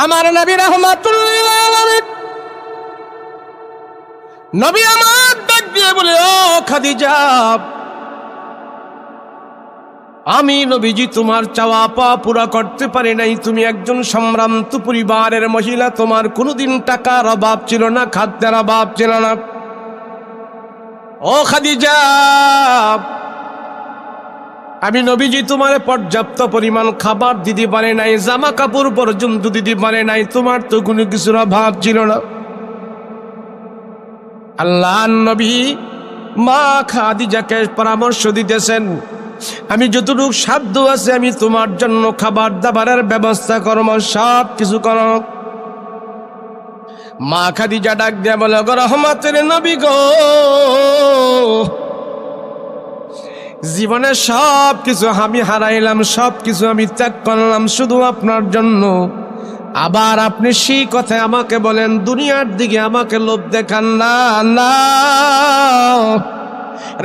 আমার নবী রাহমাতুল লিল আলামিন, নবী আমার ডাক দিয়ে বলে, ও খাদিজা, আমি নবীজি তোমার চাওয়া পাওয়া পুরা করতে পারি নাই। তুমি একজন সম্ভ্রান্ত পরিবারের মহিলা, তোমার কোনোদিন টাকার অভাব ছিল না, খাদ্যের অভাব ছিল না। ও খাদিজা, আমি নবীজি তোমার পর্যাপ্ত পরিমাণ খাবার দিতে পারে নাই, জামা কাপড় পর্যন্ত দিতে পারে নাই, তোমার তো কোনো কিছুর অভাব ছিল না। আল্লাহর নবী মা খাদিজাকে পরামর্শ দিতেছেন, আমি যতটুকু সাধ্য আছে আমি তোমার জন্য খাবার দাবারের ব্যবস্থা করব, সব কিছু করব। মা খাদিজা ডাক দিয়া বলে, গো রহমতের নবী গো, জীবনে সব কিছু আমি হারাইলাম, সব কিছু আমি ত্যাগ করলাম শুধু আপনার জন্য। আবার আপনি সেই কথায় আমাকে বলেন, দুনিয়ার দিকে আমাকে লোভ দেখান না। না,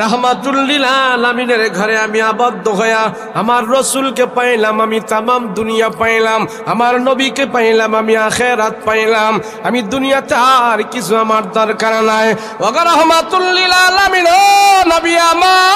রাহমাতুল লিল আলামিনের ঘরে আমি আবদ্ধ হইয়া আমার রসুলকে পাইলাম, আমি তামাম দুনিয়া পাইলাম, আমার নবীকে পাইলাম, আমি আখিরাত পাইলাম। আমি দুনিয়াতে আর কিছু আমার দরকার নাই। ওগো রাহমাতুল লিল আলামিন, ও নবী আমার,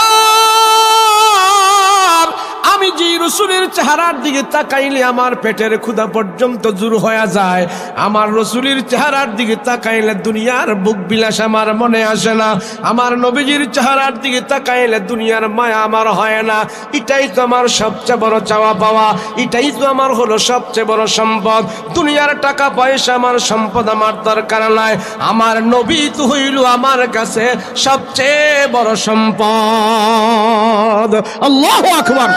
আমি যে রসুলের চেহারার দিকে তাকাইলে আমার পেটের ক্ষুধা পর্যন্ত দূর হয়ে যায়, আমার রসুলের চেহারার দিকে তাকাইলে দুনিয়ার বুক বিলাস আমার মনে আসে না, আমার নবীজির চেহারার দিকে তাকাইলে দুনিয়ার মায়া আমার হয় না। এটাই তো আমার সবচেয়ে বড় চাওয়া পাওয়া, এটাই তো আমার হলো সবচেয়ে বড় সম্পদ। দুনিয়ার টাকা পয়সা আমার সম্পদ, আমার দরকার নাই। আমার নবী তো হইল আমার কাছে সবচেয়ে বড় সম্পদ। আল্লাহু আকবার।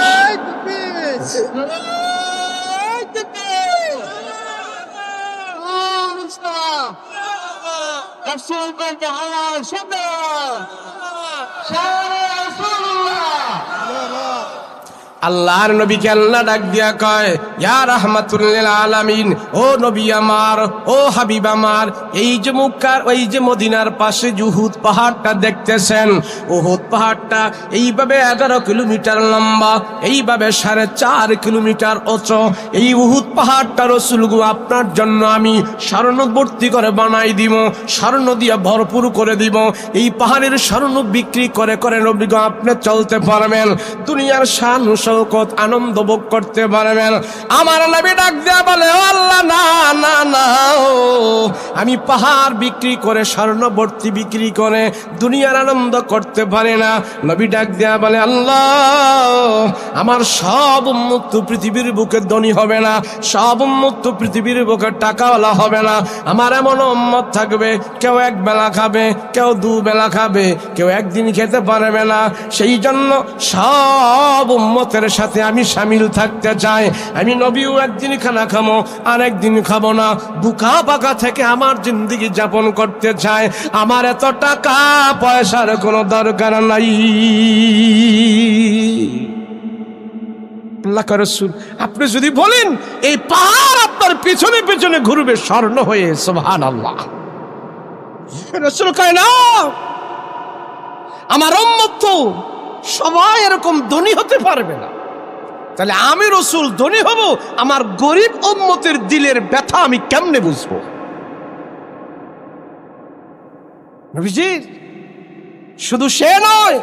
আল্লাহর নবীকে আল্লাহ ডাক দিয়া কয়, ইয়া রাহমাতুল লিল আলামিন, ও নবী আমার, ও হাবিব আমার, এই যে মক্কার, ওই যে মদিনার পাশে যে উহুদ পাহাড়টা দেখতেছেন, উহুদ পাহাড়টা এইভাবে 11 কিলোমিটার লম্বা, এইভাবে 4.5 কিলোমিটার উঁচু। এই উহুদ পাহাড়টা রাসূল গো আপনার জন্য আমি স্বর্ণবর্তী করে বানাই দিব, স্বর্ণ দিয়ে ভরপুর করে দিব। এই পাহাড়ের স্বর্ণ বিক্রি করে করে নবী গো আপনি চলতে পারবেন, দুনিয়ার শান শৌকত আনন্দ ভোগ করতে পারবেন। আমার নবী ডাক দেয়া বলে, ও আল্লাহ, না না না, আমি পাহাড় বিক্রি করে স্বর্ণবর্তী বিক্রি করে দুনিয়ার আনন্দ করতে পারি না। নবী ডাক দেয়া বলে, আল্লাহ, আমার সব উম্মত পৃথিবীর বুকে ধনী হবে না, সব উম্মত পৃথিবীর বুকে টাকাওয়ালা হবে না। আমার এমন উম্মত থাকবে, কেউ এক বেলা খাবে, কেউ 2 বেলা খাবে, কেউ একদিন খেতে পারবে না। সেই জন্য সব উম্মতের সাথে আমি শামিল থাকতে চাই। আমি নবীও একদিন খানা খাবো, আরেকদিন খাবো না, বুকা বাঁকা থেকে আমার জিন্দেগি যাপন করতে চাই। আমার এত টাকা পয়সার কোনো দরকার নাই। আল্লাহ রাসূল, আপনি যদি বলেন এই পাহাড় আপনার পেছনে পেছনে ঘুরবে স্বর্ণ হয়ে, সুবহানাল্লাহ। রাসূল কয়, না, আমার উম্মত তো সবাই এরকম ধনী হতে পারবে না, তাহলে আমি রাসূল ধনী হব, আমার গরিব উম্মতের দিলের ব্যথা আমি কেমনে বুঝবো? নবীজি শুধু সে নয়,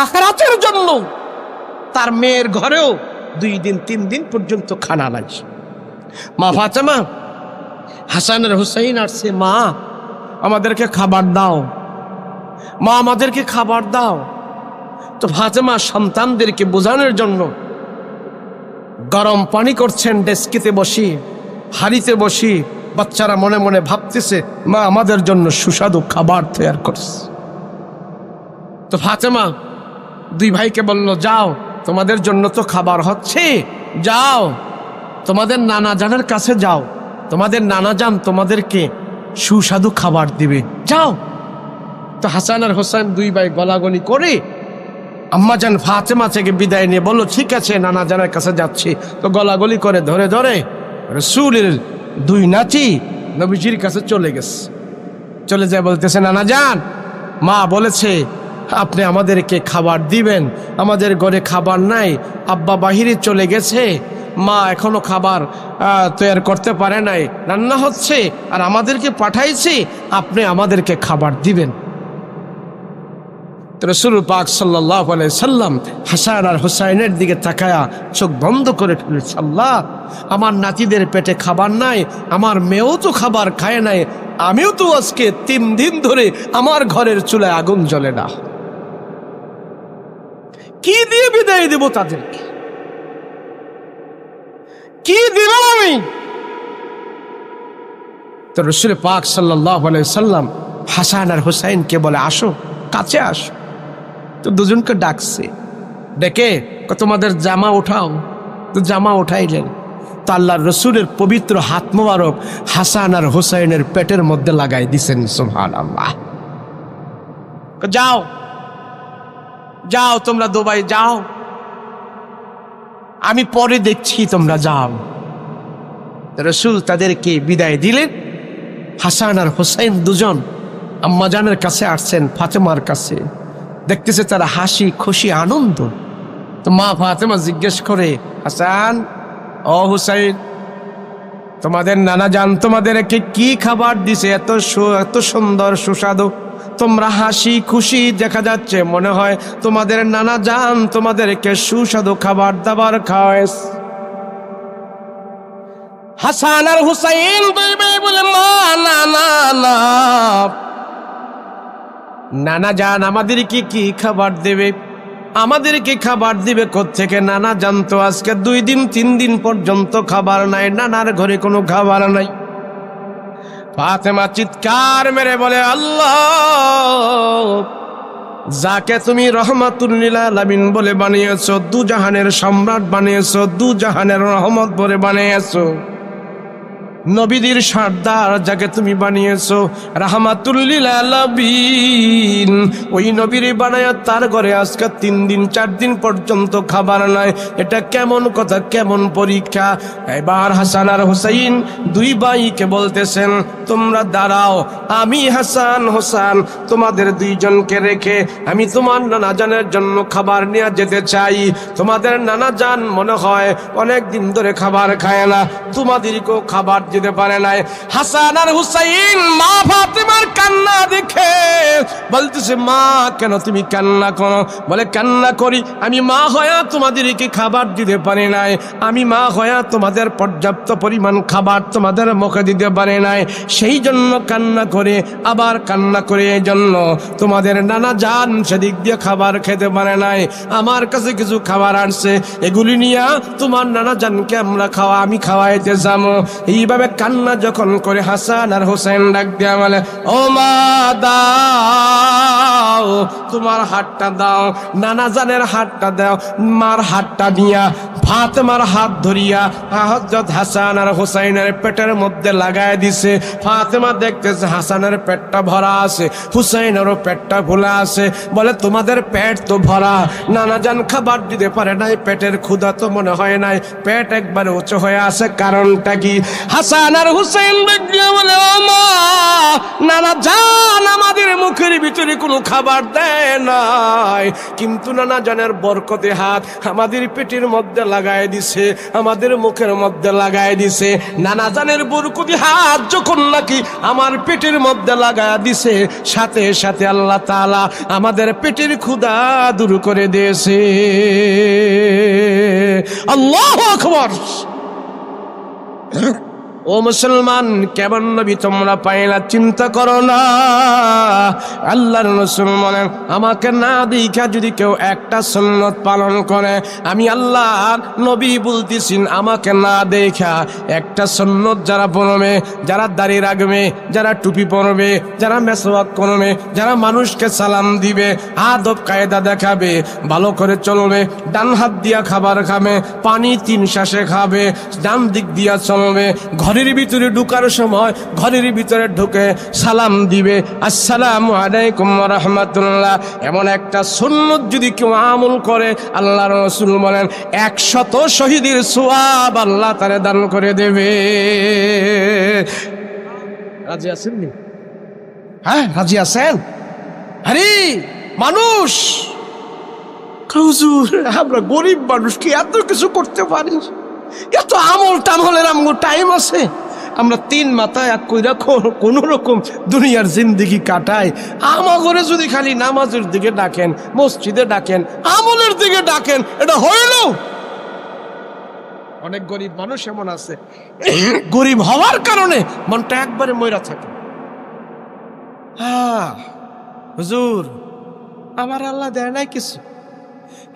আখিরাতের জন্য তার মেয়ের ঘরেও 2 দিন 3 দিন পর্যন্ত খানা নাই। মা ফাতেমা, হাসান আর হুসাইন আসছে, মা আমাদেরকে খাবার দাও, মা আমাদেরকে খাবার দাও। তো ফাতেমা সন্তানদেরকে বোঝানোর জন্য গরম পানি করছেন ডেস্কিতে বসি, হাড়িতে বসি। বাচ্চারা মনে মনে ভাবতেছে, মা আমাদের জন্য সুস্বাদু খাবার তৈরি করছে। তো ফাতেমা 2 ভাইকে বলল, যাও, তোমাদের জন্য তো খাবার হচ্ছে, যাও তোমাদের নানা জানের কাছে যাও, তোমাদের নানা জান তোমাদেরকে সুস্বাদু খাবার দিবে, যাও। তো হাসান আর হোসেন 2 ভাই গলাগলি করে আম্মা জান ফাতেমা থেকে বিদায় নিয়ে বলল, ঠিক আছে, নানা জানের কাছে যাচ্ছি। তো গলাগলি করে ধরে ধরে রাসূলের 2 নাতি নবীজির কাছে চলে গেছে। চলে যায় বলতেছে, নানা জান, মা বলেছে আপনি আমাদেরকে খাবার দিবেন, আমাদের ঘরে খাবার নাই, আব্বা বাহিরে চলে গেছে, মা এখনো খাবার তৈরি করতে পারে নাই, রান্না হচ্ছে আর আমাদেরকে পাঠাইছে, আপনি আমাদেরকে খাবার দিবেন। রাসূল পাক সাল্লাল্লাহু আলাইহি সাল্লাম হাসান আর হুসাইনের দিকে তাকায়া চোখ বন্ধ করে ফেলেছে। আল্লাহ, আমার নাতিদের পেটে খাবার নাই, আমার মেয়েও তো খাবার খায় নাই, আমিও তো আজকে 3 দিন ধরে আমার ঘরের চুলায় আগুন জ্বলে না, কি দিয়ে বিদায় দেব তাদেরকে, কি দিলাম আমি? তো রাসূল পাক সাল্লাল্লাহু আলাইহি সাল্লাম হাসান আর হুসাইনকে বলে, আসো, কাছে আসো। তো দুজনকে ডাকছে, ডেকে তোমাদের জামা উঠাও। তো জামা উঠাইলেন। তো আল্লাহর রসুলের পবিত্র হাত মোবারক হাসান আর হুসাইনের পেটের মধ্যে লাগাই দিছেন। সুবহানাল্লাহ। যাও যাও, তোমরা দুবাই যাও, আমি পরে দেখছি, তোমরা যাও। রসুল তাদেরকে বিদায় দিলেন। হাসান আর হুসাইন দুজন আম্মাজানের কাছে আসছেন, ফাতেমার কাছে। দেখতেছে তারা হাসি খুশি আনন্দ। তো মা ফাতেমা জিজ্ঞেস করে, হাসান ও হুসাইন, তোমাদের নানা জান তোমাদেরকে কি খাবার দিছে? এত সুন্দর সুস্বাদু, তোমরা হাসি খুশি দেখা যাচ্ছে, মনে হয় তোমাদের নানা জান তোমাদেরকে সুস্বাদু খাবার দাবার খাওয়ায়। হাসান আর হুসাইন দুই ভাই বলে, মা না না না, নানা জান আমাদেরকে কি খাবার দেবে? আমাদেরকে খাবার দিবে কোত্থেকে? নানা জানতো আজকে 2 দিন 3 দিন পর্যন্ত খাবার নাই, নানার ঘরে কোনো খাবার নাই। ফাতেমা চিৎকার মেরে বলে, আল্লাহ, যাকে তুমি রহমাতুল লিল আলামিন বলে বানিয়েছো, দুজাহানের সম্রাট বানিয়েছো, দুজাহানের রহমত বলে বানিয়েছো, নবীদের সর্দার যাকে তুমি বানিয়েছো রাহমাতুল লিল আলামিন, ওই নবীর বানায়া তার ঘরে আজকে 3 দিন 4 দিন পর্যন্ত খাবার নাই। এটা কেমন কথা, কেমন পরীক্ষা? এবার হাসান আর হুসাইন দুই ভাইকে বলতেছেন, তোমরা দাঁড়াও, আমি হাসান হোসেন তোমাদের দুইজনকে রেখে আমি তোমার নানা জানের জন্য খাবার নিয়ে যেতে চাই। তোমাদের নানা জান মনে হয় অনেক দিন ধরে খাবার খায় না, তোমাদেরকেও খাবার যেতে পারে নাই। হাসান আর হুসাইন মা ফাতেমার কান্না দেখে বলতেছে, মা কেন তুমি কান্না করো? বলে, কান্না করি আমি মা হয়া তোমাদেরকে খাবার দিতে পারি নাই, আমি মা হয়া তোমাদের পর্যাপ্ত পরিমাণ খাবার তোমাদের মুখে দিতে পারি নাই, সেই জন্য কান্না করে। আবার কান্না করে এই জন্য তোমাদের নানা জান সেদিক দিয়ে খাবার খেতে পারে নাই, আমার কাছে কিছু খাবার আসছে, এগুলি নিয়ে তোমার নানা জানকে আমি খাওয়াইতে যাবো। এইভাবে কান্না যখন করে হাসান আর হোসেন ডাক দিয়া বলে, ও মা দাও, তোমার হাতটা দাও, নানা জানের হাতটা দাও। মার হাতটা দিয়া ফাতেমার হাত ধরিয়া হযরত হাসান আর হোসেনের পেটের মধ্যে লাগায় দিছে। ফাতেমা দেখতেছে হাসানের পেটটা ভরা আছে, হুসাইনেরও পেটটা ভোলা আছে। বলে, তোমাদের পেট তো ভরা, নানা জান খাবার দিতে পারে নাই, পেটের ক্ষুধা তো মনে হয় নাই, পেট একবারে উঁচু হয়ে আছে, কারণটা কি? হাসান আর হুসাইন বলে, ও মা, নানা জান আমাদের মুখের ভিতরে কোনো খাবার দেয় নাই, কিন্তু নানা জানের বরকতে হাত আমাদের পেটের মধ্যে লাগায় দিছে, আমাদের মুখের মধ্যে লাগায় দিছে। নানা জানের বরকতে হাত যখন নাকি আমার পেটের মধ্যে লাগায় দিছে, সাথে সাথে আল্লাহ তাআলা আমাদের পেটের ক্ষুধা দূর করে দিয়েছে। আল্লাহু আকবার। ও মুসলমান, কেমন নবী তোমরা পাইলা? চিন্তা করো না। আল্লাহর রাসূল বলেন, আমাকে না দেখা যদি কেউ একটা সুন্নত পালন করে, আমি আল্লাহ নবী বলতেছি, আমাকে না দেখা একটা সুন্নত যারা পড়বে, যারা দাড়ি রাখবে, যারা টুপি পরবে, যারা মেসওয়াক করবে, যারা মানুষকে সালাম দিবে, আদব কায়দা দেখাবে, ভালো করে চলবে, ডান হাত দিয়া খাবার খাবে, পানি 3 শ্বাসে খাবে, ডান দিক দিয়া চলবে, ঘরের ভিতরে ঢুকার সময় ঘরের ভিতরে ঢুকে সালাম দিবে, আসসালামু আলাইকুম ওয়া রাহমাতুল্লাহ। এমন একটা সুন্নত যদি কেউ আমল করে, আল্লাহর রাসূল বলেন 100 শহীদের সওয়াব আল্লাহ তারে দান করে দেবে। রাজি আছেন? হ্যাঁ, রাজি আছেন? আরে মানুষ, হুজুর আমরা গরিব মানুষ কি এত কিছু করতে পারি? এত আমল টামলের আমগো টাইম আছে? আমরা 3 মাথায় এক কইরা কোন রকম দুনিয়ার জিন্দেগি কাটাই। আমাগরে যদি খালি নামাজের দিকে ডাকেন, মসজিদে ডাকেন, আমলের দিকে ডাকেন, এটা হইল? অনেক গরিব মানুষ এমন আছে, গরিব হওয়ার কারণে মনটা একবারে ময়রা থাকে। হুজুর আমার আল্লাহ দেয় নাই কিছু,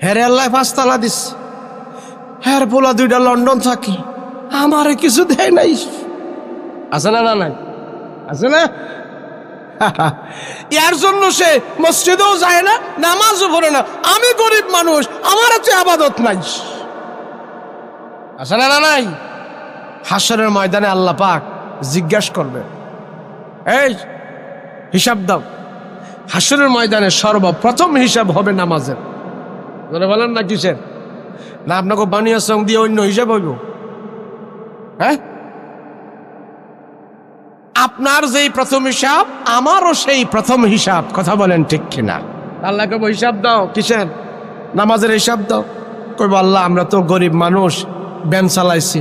হ্যাঁ আল্লাহ 5 তালা দিস, হ্যাঁ পোলা 2টা লন্ডন থাকি, আমারে কিছু দেয় নাই। আছে না? না নাই? আছে না? এর জন্য সে মসজিদেও যায় না, নামাজও পড়ে না। আমি গরিব মানুষ, আমার হাতে আবাদত নাই। আছে না? না নাই? হাসরের ময়দানে আল্লাহ পাক জিজ্ঞাসা করবে, এই হিসাব দাও। হাসরের ময়দানে সর্বপ্রথম হিসাব হবে নামাজের। বলেন না কিসের? না আপনাকে বানিয়া সং দিয়ে অন্য হিসাব হইব? হ্যাঁ, আপনার যেই প্রথম হিসাব, আমারও সেই প্রথম হিসাব। কথা বলেন ঠিক কিনা? আল্লাহ কব হিসাব দাও। কিসের? নামাজের হিসাব দাও। কইব আল্লাহ আমরা তো গরিব মানুষ, ভ্যান চালাইছি,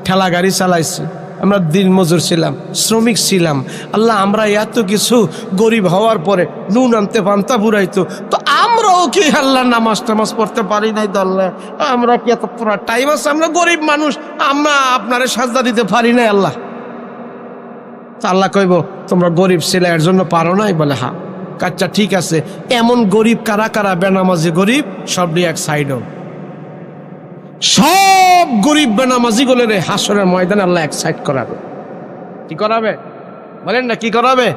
ঠেলা গাড়ি চালাইছি, আমরা দিন মজুর ছিলাম, শ্রমিক ছিলাম। আল্লাহ আমরা এত কিছু, গরিব হওয়ার পরে নুন আনতে পান্তা বুড়াইতো, তো আমরাও কি আল্লাহ নামাজ টামাজ পড়তে পারি নাই? তো আল্লাহ আমরা কি এত পুরা টাইম আছে? আমরা গরিব মানুষ, আমরা আপনারে সাজদা দিতে পারি নাই আল্লাহ। তা আল্লাহ কইব তোমরা গরিব ছিলে এর জন্য পারো নাই? বলে হ্যাঁ। আচ্ছা ঠিক আছে, এমন গরিব কারা কারা বেনামাজি গরিব? সবটি এক সাইডও। সব গরিব বেনামাজি গুলো রে হাসরের ময়দানে আল্লাহ এক সাইড করাবে। কি করাবে? বলেন না কি করাবে?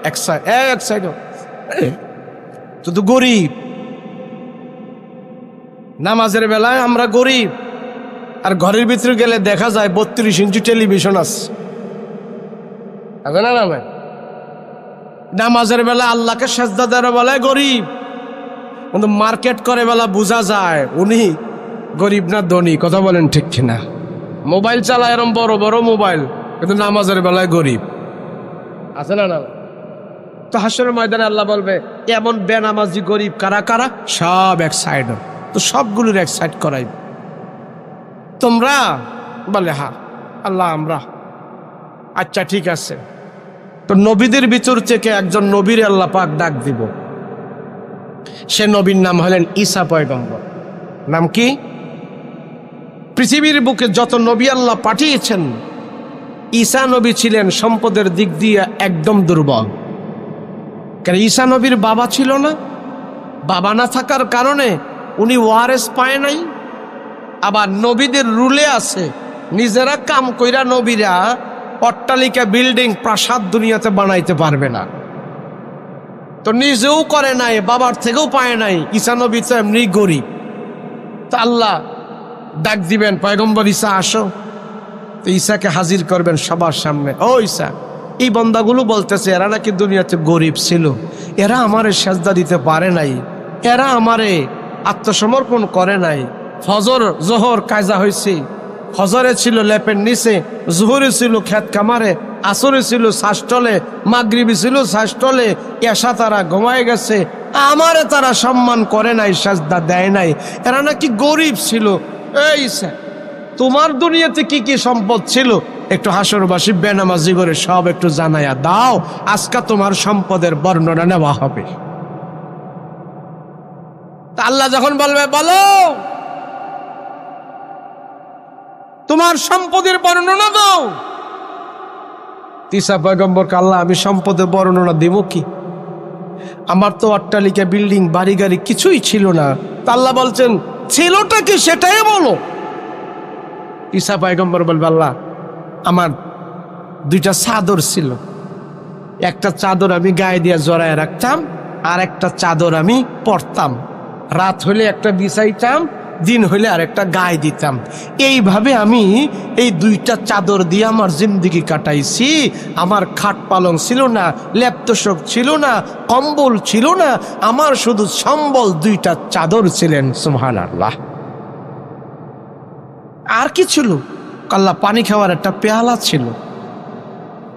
এক সাইড। তো গরিব, নামাজের বেলায় আমরা গরিব, আর ঘরের ভিতরে গেলে দেখা যায় 32 ইঞ্চি টেলিভিশন আছে। না না, নামাজের বেলা আল্লাহকে সেজদা দেওয়ার বেলায় গরিব, কিন্তু মার্কেট করে বেলা বোঝা যায় উনি গরিব না ধনী। কথা বলেন ঠিক কিনা? মোবাইল চালায় এরম বড় বড় মোবাইল, কিন্তু নামাজের বেলায় গরিব। আছে না? না। তো হাসরের ময়দানে আল্লাহ বলবে এমন বেনামাজি গরিব কারা কারা? সব এক সাইড। তো সবগুলোর এক সাইড করাই তোমরা? বলে হ্যাঁ আল্লাহ আমরা। আচ্ছা ঠিক আছে, তো নবীদের ভিতর থেকে একজন নবীর আল্লাহ পাক ডাক দিব। সে নবীর নাম হলেন ঈসা পয়গম্বর। নাম কি? পৃথিবীর বুকে যত নবী আল্লাহ পাঠিয়েছেন, ঈসা নবী ছিলেন সম্পদের দিক দিয়ে একদম দুর্বল। কারণ ঈসা নবীর বাবা ছিল না, বাবা না থাকার কারণে উনি ওয়ারেস পায় নাই। আবার নবীদের রুলে আছে, নিজেরা কাম কইরা নবীরা অট্টালিকা, বিল্ডিং, প্রাসাদ দুনিয়াতে বানাইতে পারবে না। তো নিজেও করে নাই, বাবার থেকেও পায় নাই। ঈসা নবী তো এমনি গরিব। তো আল্লাহ ডাক দিবেন, পয়গম্বর ঈসা আসো। তো ঈসাকে হাজির করবেন সবার সামনে। ও ঈসা, এই বান্দাগুলো বলতেছে এরা নাকি দুনিয়াতে গরিব ছিল, এরা আমারে সেজদা দিতে পারে নাই, এরা আমারে আত্মসমর্পণ করে নাই। ফজর জোহর কাজা হয়েছে, ফজরে ছিল লেপের নিচে, জোহরে ছিল খেত কামারে, আসরে ছিল শ্বাসটলে, মাগরিবি ছিল শ্বাসটলে, এশা তারা ঘুমায় গেছে, আমারে তারা সম্মান করে নাই, সেজদা দেয় নাই, এরা নাকি গরিব ছিল। এই তোমার দুনিয়াতে কি কি সম্পদ ছিল একটু হাসরবাসী বেনামাজি করে সব একটু জানাইয়া দাও, আজকে তোমার সম্পদের বর্ণনা নেওয়া হবে। তা আল্লাহ যখন বলবে বলো তোমার সম্পদের বর্ণনা দাও, ঈসা পয়গম্বরকে আল্লাহ আমি সম্পদের বর্ণনা দেব কি? আমার তো অট্টালিকা, বিল্ডিং, বাড়ি গাড়ি কিছুই ছিল না। তা আল্লাহ বলছেন ছিলটা কি সেটাই বলো। ঈসা পয়গম্বর বলবে আল্লাহ আমার 2টা চাদর ছিল, একটা চাদর আমি গায়ে দিয়ে জড়ায় রাখতাম, আর একটা চাদর আমি পরতাম, রাত হলে একটা বিছাইতাম, দিন হইলে আর একটা গায়ে দিতাম। এইভাবে আমি এই 2টা চাদর দিয়ে আমার জিন্দেগি কাটাইছি। আমার খাট পালং ছিল না, লেপ্তশোক ছিল না, কম্বল ছিল না, আমার শুধু সম্বল 2টা চাদর ছিলেন। সুবহানাল্লাহ। আর কি ছিল? আল্লাহ পানি খাওয়ার একটা পেয়ালা ছিল।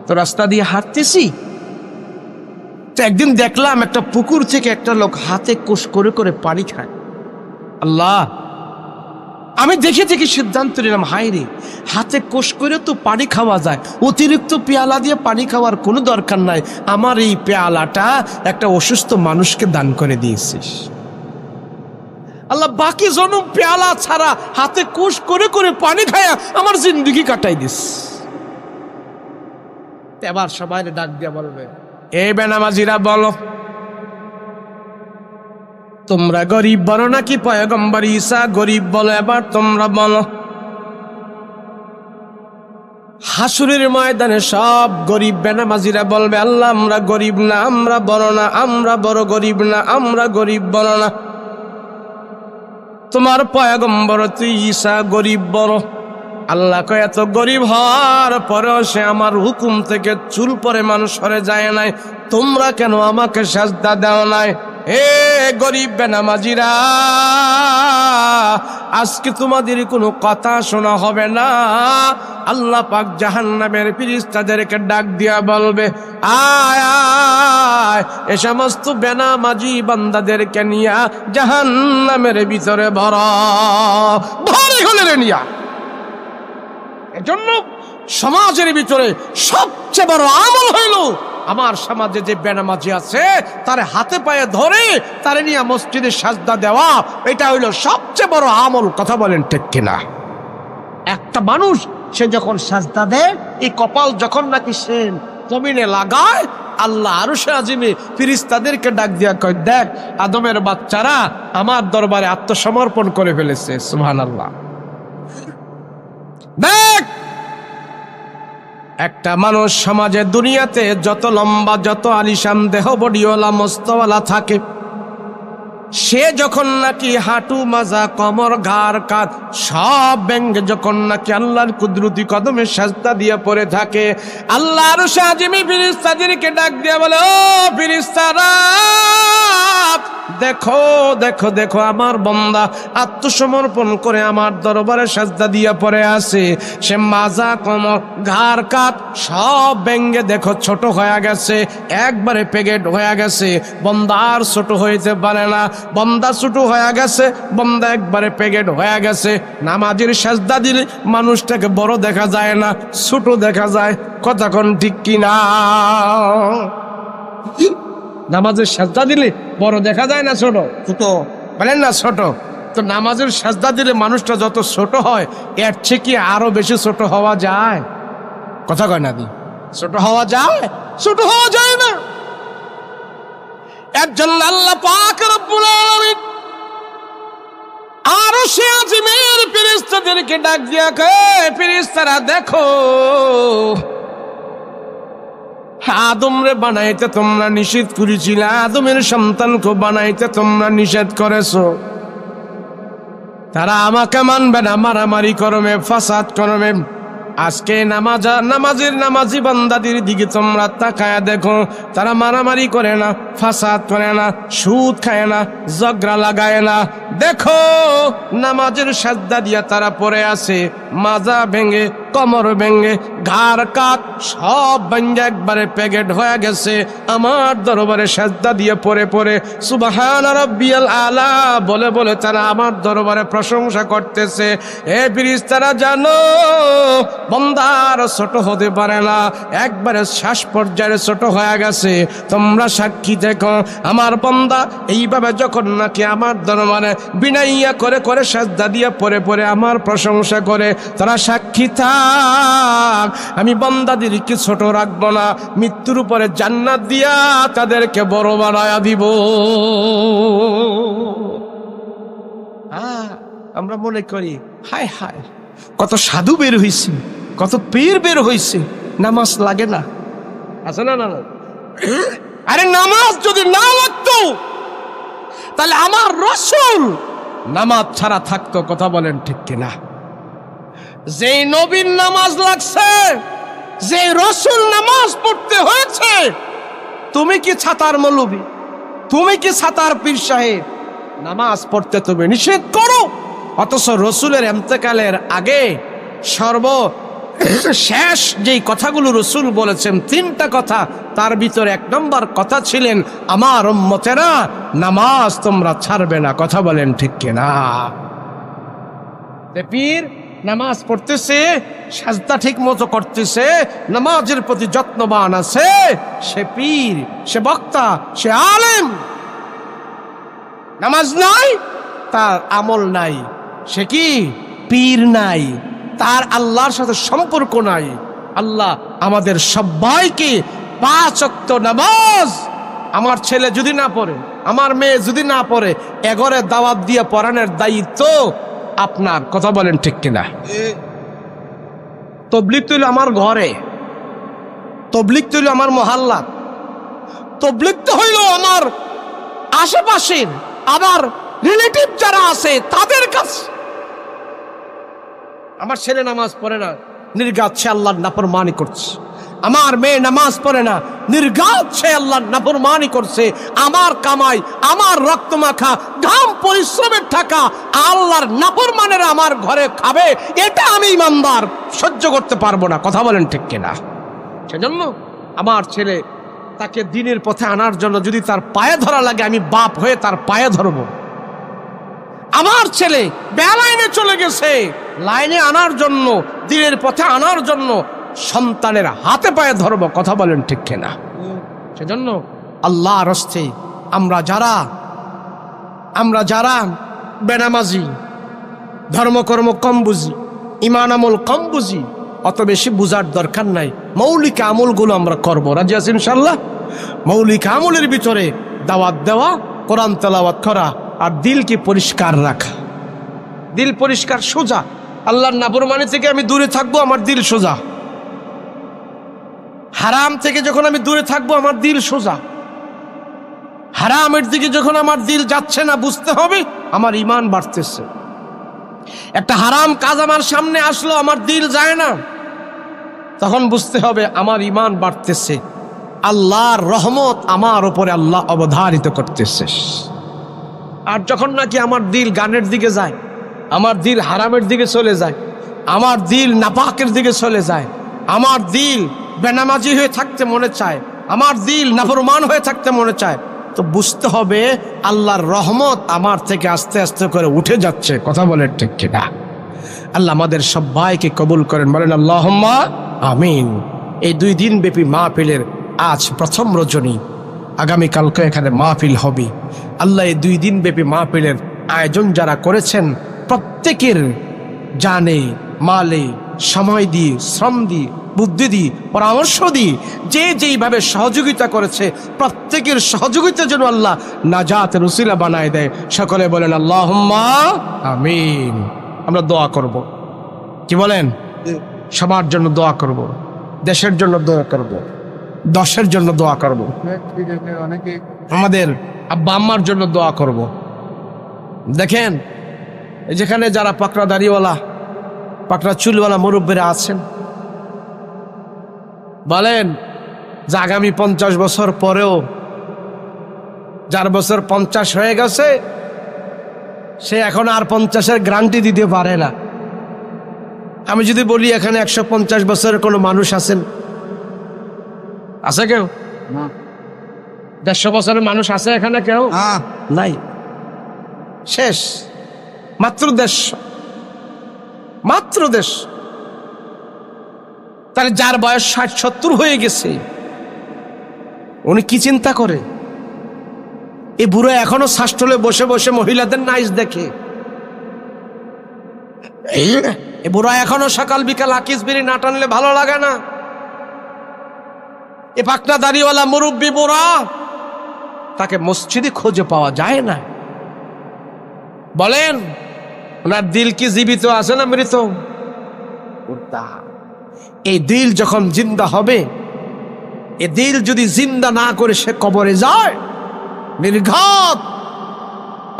তো রাস্তা দিয়ে হাঁটতেছি, তো একদিন দেখলাম একটা পুকুর থেকে একটা লোক হাতে কোষ করে করে পানি খায়। আল্লাহ, আমি দেখে দেখে সিদ্ধান্ত নিলাম, হায় রে, হাতে কোষ করে তো পানি খাওয়া যায়, অতিরিক্ত পেয়ালা দিয়ে পানি খাওয়ার কোনো দরকার নাই। আমার এই পেয়ালাটা একটা অসুস্থ মানুষকে দান করে দিয়েছিস আল্লাহ, বাকি জনম পেয়ালা ছাড়া হাতে কোষ করে করে পানি খায়া আমার জিন্দগি কাটাই দিস। এবার সবাই ডাক দিয়া বলবে, এই বেনামাজিরা বলো, তোমরা গরিব বলো নাকি পয়গম্বর ঈসা গরিব বলো? এবার তোমরা বলো। হাসুরের ময়দানে সব গরিব বেনামাজিরা বলবে, আল্লাহ আমরা গরিব না, আমরা বড় না, আমরা বড় গরিব না, আমরা গরিব বড় না। তোমার পয়গম্বর তুই ঈসা গরিব বড়। আল্লাহ কয়, এত গরিব হওয়ার পরেও সে আমার হুকুম থেকে চুল পরিমাণ সরে যায় নাই, তোমরা কেন আমাকে সাজদা দাও নাই? এ গরিব বেনামাজিরা, আজকে তোমাদের কোনো কথা শোনা হবে না। আল্লাহ পাক জাহান্নামের ফেরেশতাদেরকে ডাক দিয়া বলবে, আয় আয়, এ সমস্ত বেনামাজি বান্দাদেরকে নিয়া জাহান্নামের ভিতরে ভরে হলে নিয়া। এজন্য সমাজের ভিতরে সবচেয়ে বড় আমল হইল, আমার সমাজে যে বেনামাজি আছে তার হাতে পায়ে ধরে তারে নিয়ে মসজিদে সাজদা দেওয়া, এটা হইল সবচেয়ে বড় আমল। কথা বলেন ঠিক কিনা? একটা মানুষ সে যখন সাজদা দেয়, এই কপাল যখন নাকি সে জমিনে লাগায়, আল্লাহ আরশে আজিমে ফেরেশতাদেরকে ডাক দিয়া কয়, দেখ আদমের বাচ্চারা আমার দরবারে আত্মসমর্পণ করে ফেলেছে। সুবহানাল্লাহ। দেখ একটা মানুষ সমাজে দুনিয়াতে যত লম্বা, যত আলিশান দেহ বডিওয়ালা মস্তওয়ালা থাকে, সে যখন নাকি হাঁটু মাজা কোমর ঘাড় কাঁধ সব ভেঙে যখন নাকি আল্লাহর কুদরতি কদমে সাজদা দিয়ে পড়ে থাকে, আল্লাহ আরশে আজিমে ফেরেশতাদেরকে ডাক দিয়ে বলে, ও ফেরেশতারা, দেখো দেখো দেখো, আমার বান্দা আত্মসমর্পণ করে আমার দরবারে সাজদা দিয়া পড়ে আছে। সে মাজা কোমর ঘাড় কাঁধ সব ভেঙে দেখো ছোট হয়ে গেছে, একবারে প্যাকেট হয়ে গেছে। বান্দা আর ছোট হইতে পারে না, বান্দা ছোট হয়ে গেছে, বান্দা একবারে প্যাকেট হয়ে গেছে। নামাজের সাজদা দিলে মানুষটাকে বড় দেখা যায় না, ছোট দেখা যায়। কথা কোন ঠিক কিনা? নামাজের সাজদা দিলে বড় দেখা যায় না ছোট? ছোট বলেন না, ছোট। তো নামাজের সাজদা দিলে মানুষটা যত ছোট হয়, এর চেয়ে কি আরো বেশি ছোট হওয়া যায়? কথা কয় না দি? ছোট হওয়া যায়? ছোট হওয়া যায় না। একজন আল্লাহ পাক রব্বুল আলামিন আরশে আজিমের ফেরেশতাদেরকে ডাক দিয়া কয়, ফেরেশতারা দেখো, আদম রে বানাইতে তোমরা নিষেধ করেছিলে, আদমের সন্তানকে বানাইতে তোমরা নিষেধ করেছো। তারা আমাকে মানবে না, মারামারি করবে, ফাসাদ করবে। আজকে নামাজি বান্দাদের দিকে তোমরা তাকায়া দেখো, তারা মারামারি করে না, ফাসাদ করে না, সুদ খায় না, ঝগড়া লাগায় না। দেখো নামাজের সাজদা দিয়া তারা পড়ে আছে, মাজা ভেঙে, কোমর ভেঙে, ঘাড় কাঁধ সব ভেঙে একবারে প্যাকেট হয়ে গেছে। আমার দরবারে সাজদা দিয়ে পড়ে পড়ে সুবহান রাব্বিয়াল আলা বলে বলে তারা আমার দরবারে প্রশংসা করতেছে। এ ফেরেশতারা জানো, বান্দার ছোট হতে পারে না, একবারে শ্বাস পর্যায়ে ছোট হয়ে গেছে। তোমরা সাক্ষী দেখো, আমার বান্দা এইভাবে যখন নাকি আমার দরবারে বিনাইয়া করে করে সাজদা দিয়ে পড়ে পড়ে আমার প্রশংসা করে, তারা সাক্ষী থাক, আমি বান্দাদেরকে ছোট রাখবো না, মৃত্যুর উপরে জান্নাত দিয়া তাদেরকে বড় বানায়া দিব। আমরা মনে করি হায় হায়, কত সাধু বের হইছে, কত পীর বের হইছে, নামাজ লাগে না। আছে না? না, আরে নামাজ যদি না লাগতো তাহলে আমার রাসূল নামাজ ছাড়া থাকতো। কথা বলেন ঠিক কিনা? যেই নবীর নামাজ লাগছে, যে রাসূল নামাজ পড়তে হয়েছে, তুমি কি ছাতার মৌলবি, তুমি কি ছাতার পীর সাহেব, নামাজ পড়তে তুমি নিষেধ করো। অথচ রসুলের ইন্তেকালের আগে সর্বশেষ যেই কথাগুলো রসুল বলেছেন, 3টা কথা, তার ভিতরে 1 নম্বর কথা ছিলেন, আমার উম্মতেরা নামাজ তোমরা ছাড়বে না। কথা বলেন ঠিক কিনা? পীর নামাজ পড়তেছে, সাজদা ঠিক মতো করতেছে, নামাজের প্রতি যত্নবান আছে, সে পীর, সে বক্তা, সে আলেম। নামাজ নাই, তার আমল নাই, সে কি পীর নাই, তার আল্লাহর সাথে সম্পর্ক নাই। আল্লাহ আমাদের সবাইকে 5 ওয়াক্ত নামাজ, আমার ছেলে যদি না পড়ে, আমার মেয়ে যদি না পড়ে, এগরে দাওয়াত দিয়ে পড়ানোর দায়িত্ব আপনার। কথা বলেন ঠিক কিনা? তবলিগ তো হইল আমার ঘরে, তবলিগ তো হইল আমার মহল্লা, তবলিগ তো হইল আমার আশেপাশের, আমার রিলেটিভ যারা আছে তাদের কাছে। আমার ছেলে নামাজ পড়ে না, নির্ঘাত সে আল্লাহর নাফরমানি করছে। আমার মেয়ে নামাজ পড়ে না, নির্ঘাত সে আল্লাহর নাফরমানি করছে। আমার কামাই, আমার রক্ত মাখা ঘাম পরিশ্রমের টাকা আল্লাহর নাফরমানেরা আমার ঘরে খাবে, এটা আমি ইমানদার সহ্য করতে পারবো না। কথা বলেন ঠিক কিনা? সেজন্য আমার ছেলে, তাকে দ্বীনের পথে আনার জন্য যদি তার পায়ে ধরা লাগে, আমি বাপ হয়ে তার পায়ে ধরবো। আমার ছেলে বেলাইনে চলে গেছে, লাইনে আনার জন্য, দ্বীনের পথে আনার জন্য সন্তানের হাতে পায়ে ধরবো। কথা বলেন ঠিক কিনা? সেজন্য আল্লাহর হস্তে আমরা যারা বেনামাজি, ধর্মকর্ম কম বুঝি, ইমান আমল কম বুঝি, অত বেশি বুঝার দরকার নাই। মৌলিক আমলগুলো আমরা করবো। রাজি আছি ইনশাআল্লাহ? মৌলিক আমলের ভিতরে দাওয়াত দেওয়া, কোরআন তেলাওয়াত করা, আর দিলকে পরিষ্কার রাখা। দিল পরিষ্কার, সোজা। আল্লাহর নাফরমানি থেকে আমি দূরে থাকবো, আমার দিল সোজা। হারাম থেকে যখন আমি দূরে থাকবো, আমার দিল সোজা। হারামের দিকে যখন আমার দিল যাচ্ছে না, বুঝতে হবে আমার ঈমান বাড়তেছে। একটা হারাম কাজ আমার সামনে আসলো, আমার দিল যায় না, তখন বুঝতে হবে আমার ঈমান বাড়তেছে, আল্লাহর রহমত আমার উপরে আল্লাহ অবধারিত করতেছে। আর যখন নাকি আমার দিল গানের দিকে যায়, আমার দিল হারামের দিকে চলে যায়, আমার দিল নাপাকের দিকে চলে যায়, আমার দিল বেনামাজি হয়ে থাকতে মনে চায়, আমার দিল নাফরমান হয়ে থাকতে মনে চায়, তো বুঝতে হবে আল্লাহর রহমত আমার থেকে আস্তে আস্তে করে উঠে যাচ্ছে। কথা বলেন ঠিক কিনা? আল্লাহ আমাদের সবাইকে কবুল করেন, বলেন আল্লাহুম্মা আমিন। এই 2 দিন ব্যাপী মাহফিলের আজ প্রথম রজনী, আগামীকালকে এখানে মাহফিল হবে। আল্লাহ এই 2 দিন ব্যাপী মাহফিলের আয়োজন যারা করেছেন, প্রত্যেকের জানে, মালে, সময় দিয়ে, শ্রম দিয়ে, বুদ্ধি দিয়ে, পরামর্শ দিয়ে, যে যেইভাবে সহযোগিতা করেছে, প্রত্যেকের সহযোগিতা যেন আল্লাহ নাজাতের উসিলা বানায় দেয়। সকলে বলেন আল্লাহুম্মা আমিন। আমরা দোয়া করব, কি বলেন? সবার জন্য দোয়া করব, দেশের জন্য দোয়া করব, দশের জন্য দোয়া করব, আমাদের আব্বা আম্মার জন্য দোয়া করব। দেখেন, যেখানে যারা পাকড়া দাড়িওয়ালা, পাকড়া চুলওয়ালা মুরব্বীরা আছেন, বলেন যে আগামী 50 বছর পরেও, যার বছর 50 হয়ে গেছে, সে এখন আর 50-এর গ্যারান্টি দিতে পারে না। আমি যদি বলি এখানে 150 বছরের কোনো মানুষ আছেন? আছে কেউ? 150 বছরের মানুষ আছে এখানে কেউ? নাই, শেষ। মাত্র 150, মাত্র 150। তাহলে যার বয়স 60-70 হয়ে গেছে, উনি কি চিন্তা করে? এই বুড়ো এখনো শাস্ত্রলে বসে বসে মহিলাদের নাইজ দেখে। এই বুড়ো এখনো সকাল বিকাল আকিস বিড়ি না টানলে ভালো লাগে না। এ পাকনা দাড়িওয়ালা মুরব্বী বুড়া, তাকে মসজিদে খুঁজে পাওয়া যায় না। বলেন ওনার দিল কি জীবিত আছে না মৃত? এই দিল যখন জিন্দা হবে, এ দিল যদি জিন্দা না করে সে কবরে যায়, নির্ঘাত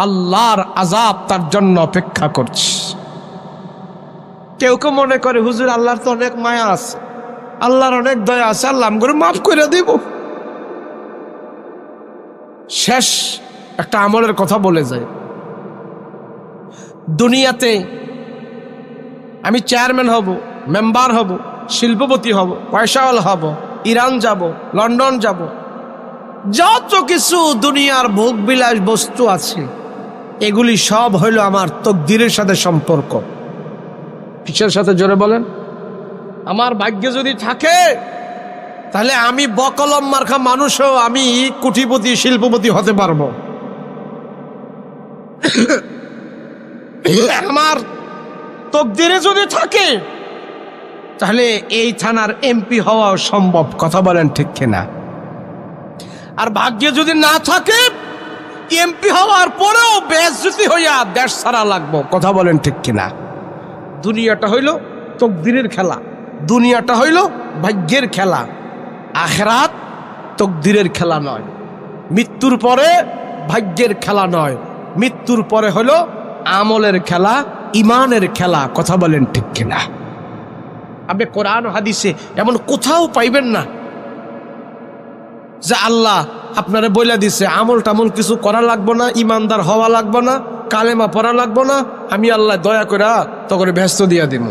আল্লাহর আযাব তার জন্য অপেক্ষা করছে। কেউ কেউ মনে করে হুজুর আল্লাহর তো অনেক মায়া আছে, আল্লাহর অনেক দয়া আছে, আল্লাহ করে মাফ করে দিব। শেষ একটা আমলের কথা বলে যায়, দুনিয়াতে আমি চেয়ারম্যান হব, মেম্বার হব, শিল্পপতি হব, পয়সাওয়ালা হব, ইরান যাব, লন্ডন যাব, যত কিছু দুনিয়ার ভোগবিলাস বস্তু আছে, এগুলি সব হইল আমার তকদিরের সাথে সম্পর্ক। কিসের সাথে জোরে বলেন? আমার ভাগ্যে যদি থাকে তাহলে আমি বকলম মার্কা মানুষও আমি কোটিপতি শিল্পপতি হতে পারবো। আমার তকদিরে যদি থাকে তাহলে এই থানার এমপি হওয়াও সম্ভব। কথা বলেন ঠিক কিনা? আর ভাগ্যে যদি না থাকে এমপি হওয়ার পরেও বেইজ্জতি হইয়া দেশ ছাড়া লাগবো। কথা বলেন ঠিক কিনা? দুনিয়াটা হইল তকদিরের খেলা, দুনিয়াটা হইল ভাগ্যের খেলা, আখিরাত তকদিরের খেলা নয়। মৃত্যুর পরে ভাগ্যের খেলা নয়, মৃত্যুর পরে হলো আমলের খেলা, ইমানের খেলা। কথা বলেন ঠিক কিনা? আপনি কোরআন হাদিসে এমন কোথাও পাইবেন না যে আল্লাহ আপনারে বইলা দিছে আমল টামল কিছু করা লাগবো না, ইমানদার হওয়া লাগবো না, কালেমা পড়া লাগবো না, আমি আল্লাহ দয়া করে তখন ব্যস্ত দিয়া দিব।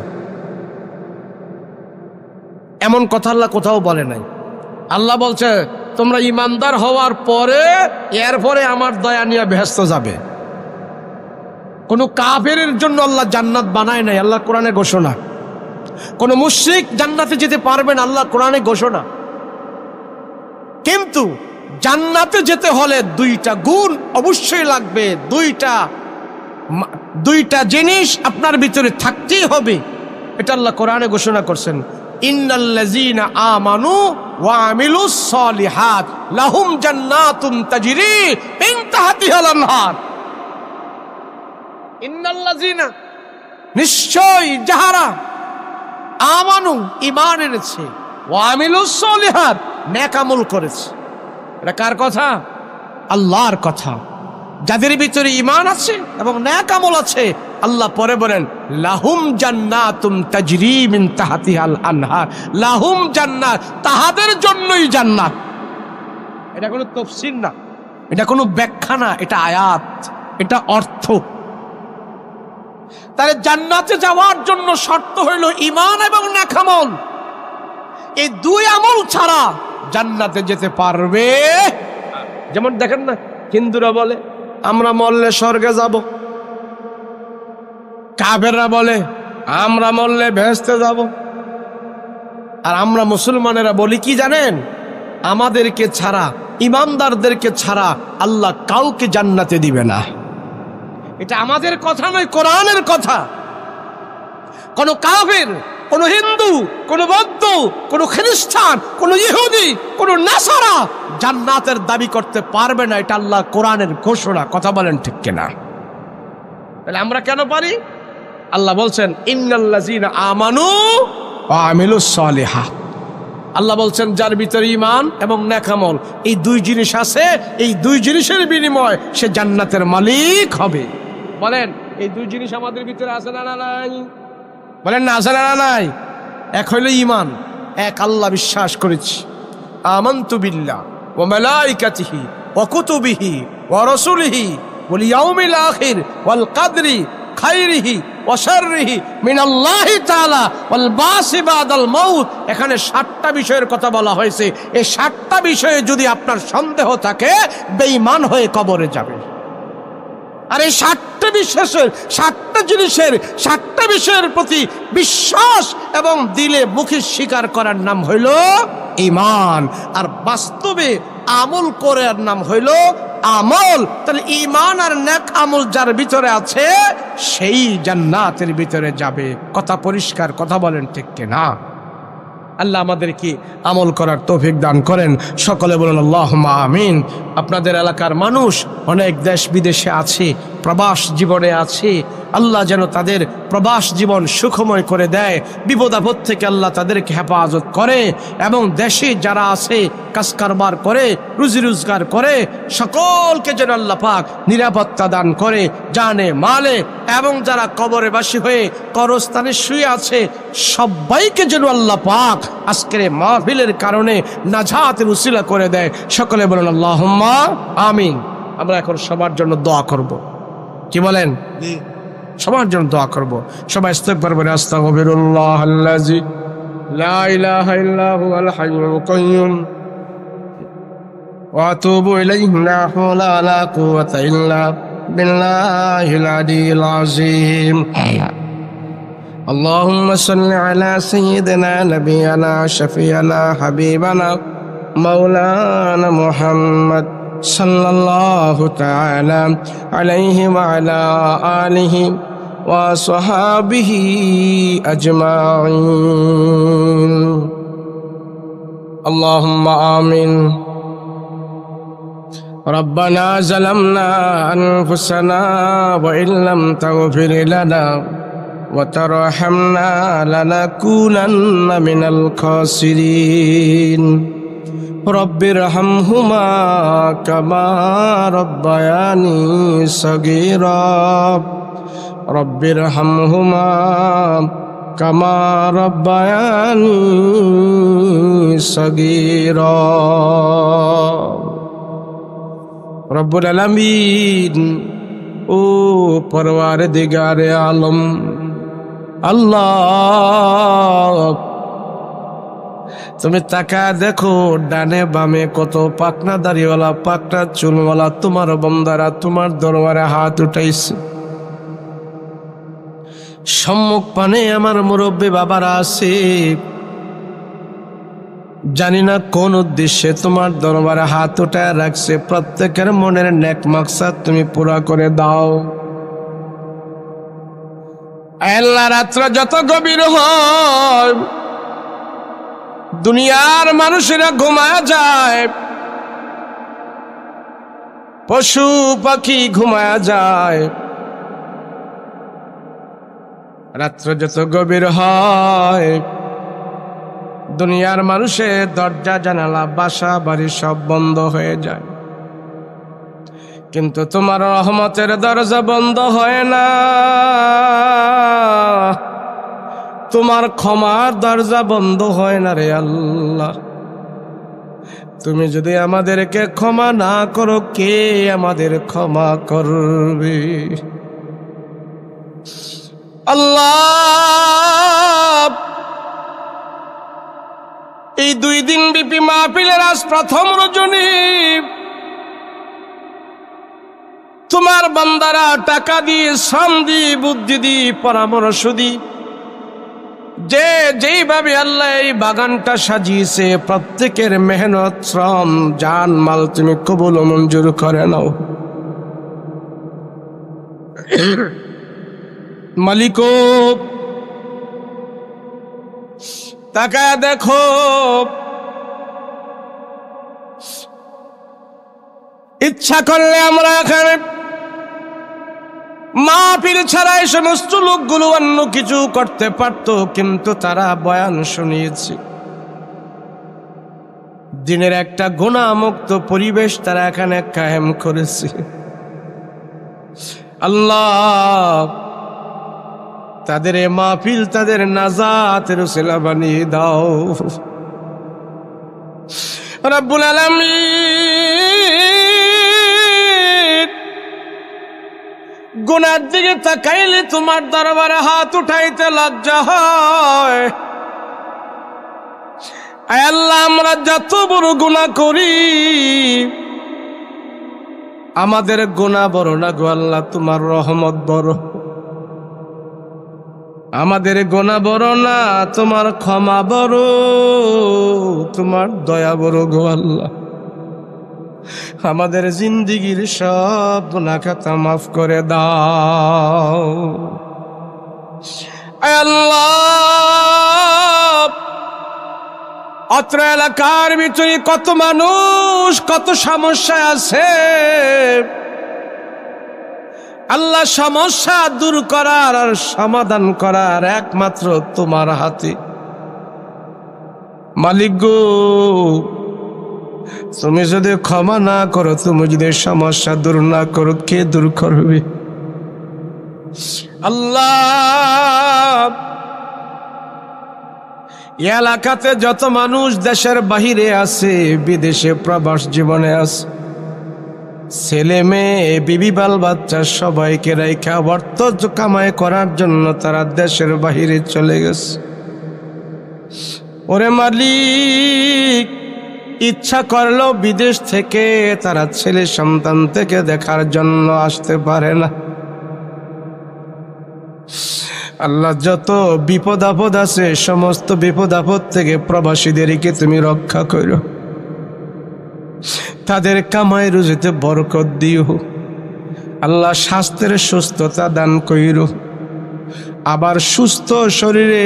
এমন কথা আল্লাহ কোথাও বলে নাই। আল্লাহ বলছে তোমরা ইমানদার হওয়ার পরে এরপরে আমার দয়া নিয়ে ব্যস্ত যাবে। কোন কাফেরের জন্য আল্লাহ জান্নাত বানায় নাই, আল্লাহ কোরআনে ঘোষণা। কোন মুশরিক জান্নাতে যেতে পারবে না, আল্লাহ কোরআনে ঘোষণা। কিন্তু জান্নাতে যেতে হলে দুইটা গুণ অবশ্যই লাগবে, দুইটা জিনিস আপনার ভিতরে থাকতেই হবে। এটা আল্লাহ কোরআনে ঘোষণা করছেন, ইন্নাল্লাযীনা আমানু ওয়া আমিলুস সালিহাত লাহুম জান্নাতুন তাজরি মিন তাহতিহাল আনহার। ইন্নাল্লাযীনা, নিশ্চয় যাহারা, আমানু ঈমান এনেছে, ওয়া আমিলুস সালিহাত নেক আমল করেছে। এটা কার কথা? আল্লাহর কথা। যাদের ভিতরে ঈমান আছে এবং নেক আমল আছে, আল্লাহ পরে বলেন লাহুম জান্নাতুন তাজরি মিন তাহতিহাল আনহার, লাহুম জান্নাত, তাহাদের জন্যই জান্নাত। এটা কোনো তাফসীর না, এটা কোনো ব্যাখ্যা না, এটা আয়াত, এটা অর্থ। তাহলে জান্নাতে যাওয়ার জন্য শর্ত হইল ঈমান এবং নেক আমল। এই দুই আমল ছাড়া জান্নাতে যেতে পারবে। যেমন দেখেন না, হিন্দুরা বলে আমরা মরলে স্বর্গে যাব, কাফেররা বলে আমরা মরলে বেহেশতে যাব। আর আমরা মুসলমানেরা বলি কি জানেন? আমাদেরকে ছাড়া, ইমানদারদেরকে ছাড়া আল্লাহ কাউকে জান্নাতে দিবে না। এটা আমাদের কথা নয়, কোরআনের কথা। কোন কাফের, কোন হিন্দু, কোন বৌদ্ধ, কোন খ্রিস্টান, কোন ইহুদি, কোন নাসারা জান্নাতের দাবি করতে পারবে না। এটা আল্লাহ কোরআনের ঘোষণা। কথা বলেন ঠিক কিনা? তাহলে আমরা কেন পারি? আল্লাহ বলছেন ইন্নাল্লাযীনা আমানু ওয়া আমিলুস সালিহাত। আল্লাহ বলছেন যার ভিতরে ঈমান এবং নেক আমল, এই দুই জিনিস আছে, এই দুই জিনিসের বিনিময় সে জান্নাতের মালিক হবে। বলেন এই দুই জিনিস আমাদের ভিতরে আছে না নাই? বলেন না আছে না নাই? এক হইল ঈমান, এক আল্লাহ বিশ্বাস করেছি, আমানতু বিল্লাহ ওয়া মালাইকাতিহি ওয়া কুতুবিহি ওয়া রাসূলিহি ওয়াল ইয়াউমিল আখির ওয়াল কদরি খাইরিহি ওয়া শাররিহি মিনাল্লাহি তাআলা ওয়াল বাসি বাদাল মাউত। এখানে 7টা বিষয়ের কথা বলা হয়েছে। এই 7টা বিষয়ে যদি আপনার সন্দেহ থাকে, বেঈমান হয়ে কবরে যাবে। আর এই 7টা বিশ্বাসের, 7টা জিনিসের, 7টা বিষয়ের প্রতি বিশ্বাস এবং দিলে মুখে স্বীকার করার নাম হইল ঈমান। আর বাস্তবে আমল করার নাম হইল আমল। তাহলে ঈমান আর নেক আমল যার ভিতরে আছে সেই জান্নাতের ভিতরে যাবে। কথা পরিষ্কার? কথা বলেন ঠিক কিনা? আল্লাহ আমাদেরকে আমল করার তৌফিক দান করেন। সকলে বলেন আল্লাহুম্মা আমিন। আপনাদের এলাকার মানুষ অনেক দেশ বিদেশে আছে, প্রবাস জীবনে আছে। আল্লাহ যেন তাদের প্রবাস জীবন সুখময় করে দেয়, বিপদ আপদ থেকে আল্লাহ তাদেরকে হেফাজত করে। এবং দেশে যারা আছে কাজ কারবার করে, রুজি রোজগার করে, সকলকে যেন আল্লাহ পাক নিরাপত্তা দান করে জানে মালে। এবং যারা কবরে বাসী হয়ে কবরস্থানে শুয়ে আছে, সবাইকে যেন আল্লাহ পাক আজকের মাহফিলের কারণে নাজাতের উসিলা করে দেয়। সকলে বলেন আল্লাহুম্মা আমিন। আমরা এখন সবার জন্য দোয়া করব। কি বলেন? সবার জন্য দোয়া করব। সবাই ইস্তিগফার বলে আস্তাগফিরুল্লাহাল্লাযী লা ইলাহা ইল্লা হুয়াল হাইয়ুল কাইয়্যুম ওয়া আতুবু ইলাইহি লা হাওলা ওয়া লা কুওয়াতা ইল্লা বিল্লাহিল আলিয়্যিল আযীম। اللهم صل على سيدنا نبينا شفيعنا حبيبنا مولانا محمد صلى الله تعالى عليه وعلى آله وصحابه أجمعين اللهم آمين ربنا ظلمنا أنفسنا وإن لم تغفر لنا وترحمنا لنكونن من الخاسرين رب ارحمهما كما ربياني صغيرا رب ارحمهما كما ربياني صغيرا রব্বুল আলামিন ও পরওয়ারদিগারে আলম আল্লাহ, তুমি তাকা দেখো ডানে বামে কত পাকনা দাড়িওয়ালা পাকনা চুলওয়ালা তোমার বান্দারা তোমার দরবারে হাত উঠাইছে। সম্মুখ পানে আমার মুরব্বী বাবারা আছে, জানি না কোন উদ্দেশ্যে তোমার দরবারে হাত উঠায় রাখছে। প্রত্যেকের মনের নেক মাকসাদ তুমি পুরা করে দাও। আল্লাহ, রাত্র যত গভীর হয় দুনিয়ার মানুষেরা ঘুমায় যায়, পশু পাখি ঘুমায় যায়। রাত্র যত গভীর হয় দুনিয়ার মানুষের দরজা জানালা বাসা বাড়ি সব বন্ধ হয়ে যায়, কিন্তু তোমার রহমতের দরজা বন্ধ হয় না, তোমার ক্ষমার দরজা বন্ধ হয় না রে আল্লাহ। তুমি যদি আমাদেরকে ক্ষমা না করো, কে আমাদের ক্ষমা করবে? আল্লাহ, এই 2 দিন ব্যাপী মাহফিলের আজ প্রথম রজনী, তোমার বান্দারা টাকা দিয়ে, শ্রম দিয়ে, বুদ্ধি দিয়ে, পরামর্শ দিয়ে যে যেইভাবে আল্লাহ এই বাগানটা সাজিয়েছে, প্রত্যেকের মেহনত শ্রম জান মাল তুমি কবুল ও মঞ্জুর করে নাও। মালিক তাকায় দেখো, ইচ্ছা করলে আমরা এখানে মাহফিল ছাড়া এই সমস্ত লোকগুলো অন্য কিছু করতে পারত, কিন্তু তারা বয়ান শুনিয়েছে। দিনের একটা গুনাহমুক্ত পরিবেশ তারা এখানে কায়েম করেছে। আল্লাহ, তাদের এ মাহফিল তাদের নাজাতের উসিলা বানিয়ে দাও। রব্বুল আলামিন, গুনার দিকে তাকাইলে তোমার দরবারে হাত উঠাইতে লজ্জা হয়। আয় আল্লাহ, আমরা যত বড় গুনাহ করি, আমাদের গুনাহ বড় না গো আল্লাহ, তোমার রহমত বড়। আমাদের গুনাহ বড় না, তোমার ক্ষমা বড়, তোমার দয়া বড় গো আল্লাহ। আমাদের জিন্দিগির সব গুনাহ খাতা মাফ করে দাও। আয় আল্লাহ, অত্র এলাকার ভিতরে কত মানুষ কত সমস্যা আছে, আল্লাহ সমস্যা দূর করার আর সমাধান করার একমাত্র তোমার হাতে। মালিক গো, তুমি যদি ক্ষমা না করো, তুমি যদি সমস্যা দূর না করো, কে দূর করবে? আল্লাহ, এলাকাতে যত মানুষ দেশের বাহিরে আছে, বিদেশে প্রবাস জীবনে আছে, ছেলে মেয়ে বিবি বাল বাচ্চা সবাইকে রেখে অর্থ কামাই করার জন্য তারা দেশের বাহিরে চলে গেছে। ওরে মালিক, ইচ্ছা করলেও বিদেশ থেকে তারা ছেলে সন্তান থেকে দেখার জন্য আসতে পারে না। আল্লাহ যত বিপদ আপদ আছে সমস্ত বিপদ আপদ থেকে প্রবাসীদেরকে তুমি রক্ষা করো, তাদের কামাই রুজিতে বরকত দিও আল্লাহ, স্বাস্থ্যের সুস্থতা দান কইরো, আবার সুস্থ শরীরে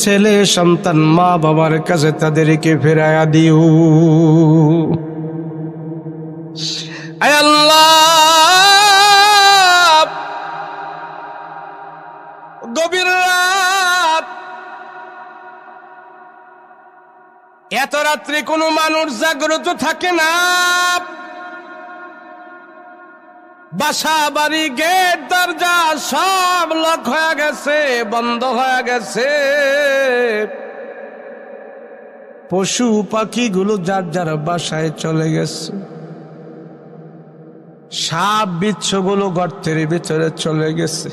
ছেলে সন্তান মা বাবার কাছে তাদেরকে ফেরায়া দিও। আয় আল্লাহ, গভীর রাত, এত রাত্রে কোনো মানুষ জাগ্রত থাকে না, বাসা বাড়ি গেট দরজা সব লক হয়ে গেছে, বন্ধ হয়ে গেছে, পশু পাখিগুলো যার যার বাসায় চলে গেছে, সাপ বিচ্ছুগুলো গর্তের ভিতরে চলে গেছে।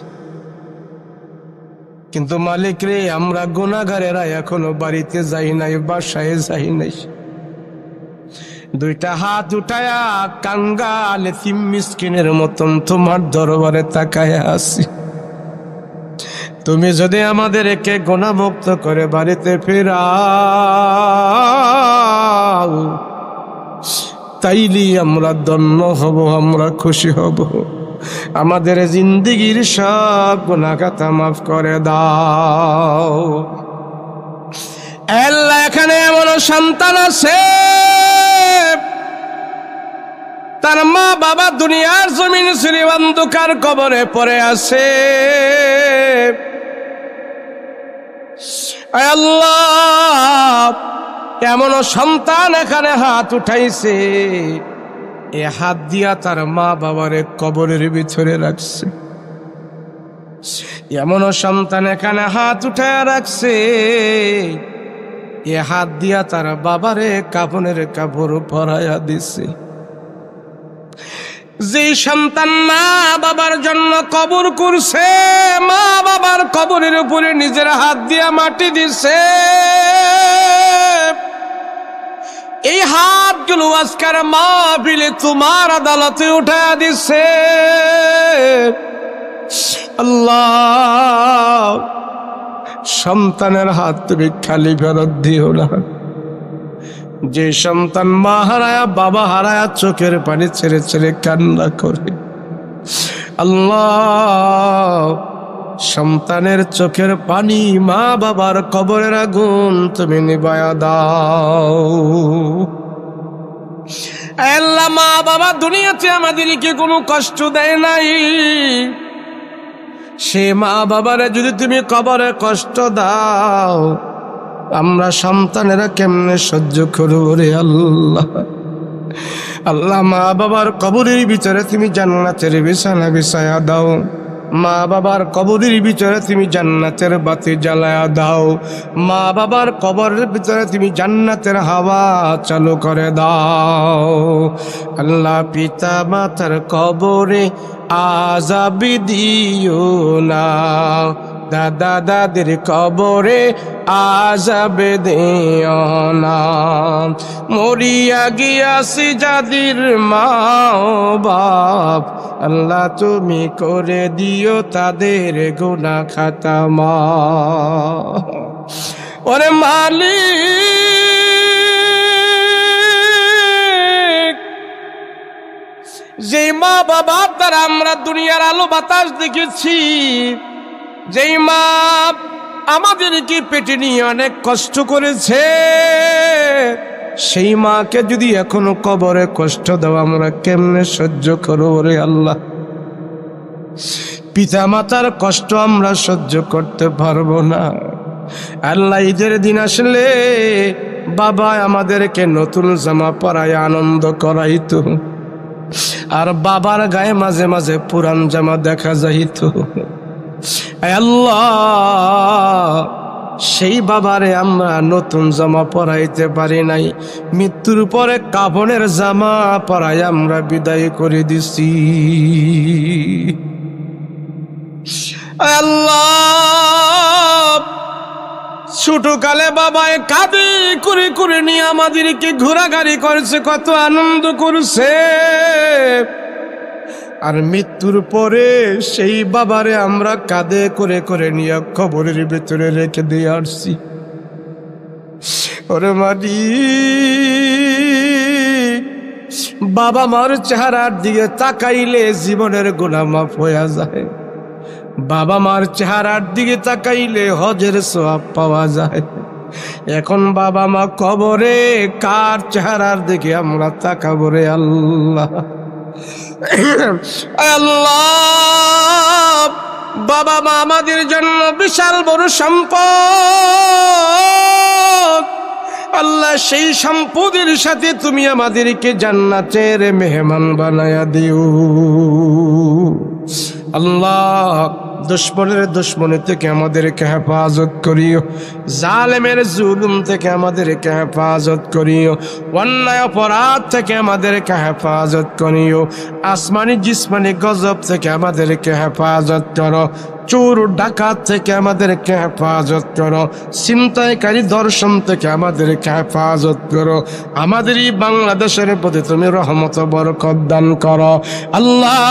কিন্তু মালিক রে, আমরা গুনাহগারেরা এখনো বাড়িতে যাই নাই, বাসায় যাই নাই। দুইটা হাত উঠায়া কাঙ্গাল এতিম মিসকিনের মতন তোমার দরবারে তাকায়া আছি। তুমি যদি আমাদেরকে গুনাহমুক্ত করে বাড়িতে ফেরাও, তাইলে আমরা ধন্য হব, আমরা খুশি হব। আমাদের জিন্দেগির সব গুনাহ খাতা মাফ করে দাও আল্লাহ। এখানে এমন সন্তান আছে তার মা বাবা দুনিয়ার জমিন ছেড়ে অন্ধকার কবরে পড়ে আছে। আল্লাহ, এমন সন্তান এখানে হাত উঠাইছে, এ হাত দিয়া তার মা বাবারে কবরের ভিতরে রাখছে। এমন সন্তান এখানে হাত উঠায় রাখছে, এ হাত দিয়া তার বাবারে কাফনের কাপড় পরাইয়া দিছে। যে সন্তান মা বাবার জন্য কবর করছে, মা বাবার কবরের উপরে নিজের হাত দিয়া মাটি দিছে, এই হাতগুলো আজকের মাহফিলে তোমার আদালতে উঠায়া দিছে। আল্লাহ, সন্তানের হাত তুমি খালি ফেরত দিও না। যে সন্তান মা হারায়া বাবা হারায়া চোখের পানি ছেড়ে ছেড়ে কান্না করে, আল্লাহ, সন্তানের চোখের পানি মা বাবার কবরের আগুন তুমি নিভায়া দাও। আল্লাহ, মা বাবা দুনিয়াতে আমাদেরকে কোনো কষ্ট দেয় নাই, সে মা বাবারে যদি তুমি কবরে কষ্ট দাও, আমরা সন্তানেরা কেমনে সহ্য করব রে আল্লাহ। আল্লাহ, মা বাবার কবরের ভিতরে তুমি জান্নাতের বিছানা বিছায়া দাও, মা বাবার কবরের ভিতরে তুমি জান্নাতের বাতি জ্বালায়া দাও, মা বাবার কবরের ভিতরে তুমি জান্নাতের হাওয়া চালু করে দাও। আল্লাহ, পিতা মাতার কবরে আযাব দিও না, দাদা দাদির কবরে আযাব দিও না, মরিয়া গিয়াছি যাদের মা বাপ, আল্লাহ তুমি করে দিও তাদের গুনাহ খাতা মাফ। ওরে মালিক, যে মা বাবার দ্বারা আমরা দুনিয়ার আলো বাতাস দেখেছি, যেই মা আমাদেরকে পেটে নিয়ে অনেক কষ্ট করেছে, সেই মাকে যদি এখনো কবরে কষ্ট দাও, আমরা কেমনে সহ্য করব রে আল্লাহ। পিতা মাতার কষ্ট আমরা সহ্য করতে পারবো না। আল্লাহ, ঈদের দিন আসলে বাবা আমাদেরকে নতুন জামা পরায় আনন্দ করাইতো, আর বাবার গায়ে মাঝে মাঝে পুরান জামা দেখা যাইত। আল্লাহ, সেই বাবারে আমরা নতুন জামা পরাইতে পারি নাই, মৃত্যুর পরে কাফনের জামা পরাই আমরা বিদায় করে দিছি। আল্লাহ, ছোটকালে বাবায় কাঁদে করে করে নিয়ে আমাদেরকে ঘোরাঘুরি করছে, কত আনন্দ করছে। আর মৃত্যুর পরে সেই বাবারে আমরা কাঁধে করে করে নিয়ে কবরের ভিতরে রেখে দিয়ে আসছি। ওরে মাটি, বাবা মার চেহারার দিকে তাকাইলে জীবনের গুনাহ মাফ হয়ে যায়। বাবা মার চেহারার দিকে তাকাইলে হজের সওয়াব পাওয়া যায়। এখন বাবা মা কবরে, কার চেহারার দিকে আমরা তাকাবো রে আল্লাহ? আল্লাহ, বাবা মা আমাদের জন্য বিশাল বড় সম্পদ। আল্লাহ, সেই সম্পদের সাথে তুমি আমাদেরকে জান্নাতের মেহমান বানায়া দিও। আল্লাহ, দুশ্মনের দুশ্মনী থেকে আমাদেরকে হেফাজত করিও, জালেমের জুলুম থেকে আমাদেরকে হেফাজত করিও, অন্যায় অপরাধ থেকে আমাদেরকে হেফাজত করিও, আসমানি জিসমানি গজব থেকে আমাদেরকে হেফাজত করো, চোর ডাকাত থেকে আমাদেরকে হেফাজত করো, ছিনতাইকারী দর্শন থেকে আমাদেরকে হেফাজত করো। আমাদের এই বাংলাদেশের প্রতি তুমি রহমত বরকত দান করো। আল্লাহ,